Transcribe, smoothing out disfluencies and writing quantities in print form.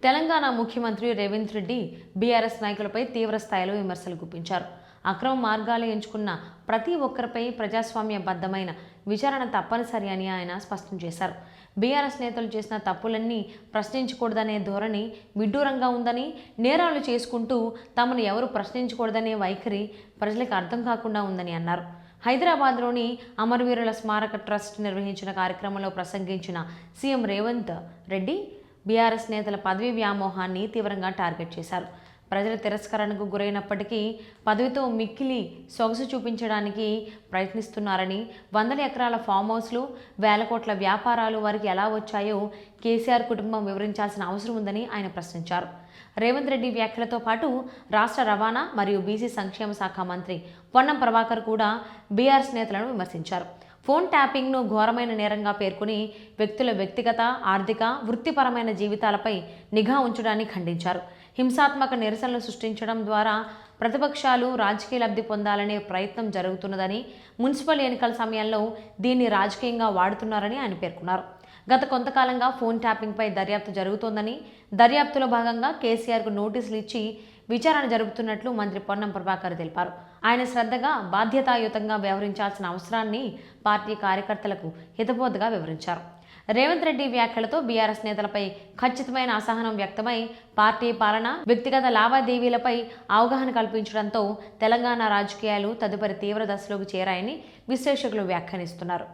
తెలంగాణ ముఖ్యమంత్రి రేవంత్ రెడ్డి బీఆర్ఎస్ నాయకులపై తీవ్ర స్థాయిలో విమర్శలు గుప్పించారు. అక్రమ మార్గాలు ఎంచుకున్న ప్రతి ఒక్కరిపై ప్రజాస్వామ్యబద్ధమైన విచారణ తప్పనిసరి అని ఆయన స్పష్టం చేశారు. బీఆర్ఎస్ నేతలు చేసిన తప్పులన్నీ ప్రశ్నించకూడదనే ధోరణి విడ్డూరంగా ఉందని, నేరాలు చేసుకుంటూ తమను ఎవరు ప్రశ్నించకూడదనే వైఖరి ప్రజలకు అర్థం కాకుండా ఉందని అన్నారు. హైదరాబాద్లోని అమరవీరుల స్మారక ట్రస్ట్ నిర్వహించిన కార్యక్రమంలో ప్రసంగించిన సీఎం రేవంత్ రెడ్డి బీఆర్ఎస్ నేతల పదవి వ్యామోహాన్ని తీవ్రంగా టార్గెట్ చేశారు. ప్రజల తిరస్కరణకు గురైనప్పటికీ పదవితో మిక్కిలి సొగసు చూపించడానికి ప్రయత్నిస్తున్నారని, వందల ఎకరాల ఫామ్ హౌస్లు, వేల కోట్ల వ్యాపారాలు వారికి ఎలా వచ్చాయో కేసీఆర్ కుటుంబం వివరించాల్సిన అవసరం ఉందని ఆయన ప్రశ్నించారు. రేవంత్ రెడ్డి వ్యాఖ్యలతో పాటు రాష్ట్ర రవాణా మరియు బీసీ సంక్షేమ శాఖ మంత్రి పొన్నం ప్రభాకర్ కూడా బీఆర్ఎస్ నేతలను విమర్శించారు. ఫోన్ ట్యాపింగ్ను ఘోరమైన నేరంగా పేర్కొని వ్యక్తుల వ్యక్తిగత, ఆర్థిక, వృత్తిపరమైన జీవితాలపై నిఘా ఉంచడాన్ని ఖండించారు. హింసాత్మక నిరసనలు సృష్టించడం ద్వారా ప్రతిపక్షాలు రాజకీయ లబ్ధి పొందాలనే ప్రయత్నం జరుగుతున్నదని, మున్సిపల్ ఎన్నికల సమయంలో దీన్ని రాజకీయంగా వాడుతున్నారని ఆయన పేర్కొన్నారు. గత కొంతకాలంగా ఫోన్ ట్యాపింగ్పై దర్యాప్తు జరుగుతోందని, దర్యాప్తులో భాగంగా కేసీఆర్కు నోటీసులు ఇచ్చి విచారణ జరుపుతున్నట్లు మంత్రి పొన్నం ప్రభాకర్ తెలిపారు. ఆయన శ్రద్ధగా, బాధ్యతాయుతంగా వ్యవహరించాల్సిన అవసరాన్ని పార్టీ కార్యకర్తలకు హితబోధగా వివరించారు. రేవంత్ రెడ్డి వ్యాఖ్యలతో బీఆర్ఎస్ నేతలపై ఖచ్చితమైన అసహనం వ్యక్తమై పార్టీ పాలన, వ్యక్తిగత లావాదేవీలపై అవగాహన కల్పించడంతో తెలంగాణ రాజకీయాలు తదుపరి తీవ్ర దశలోకి చేరాయని విశ్లేషకులు వ్యాఖ్యానిస్తున్నారు.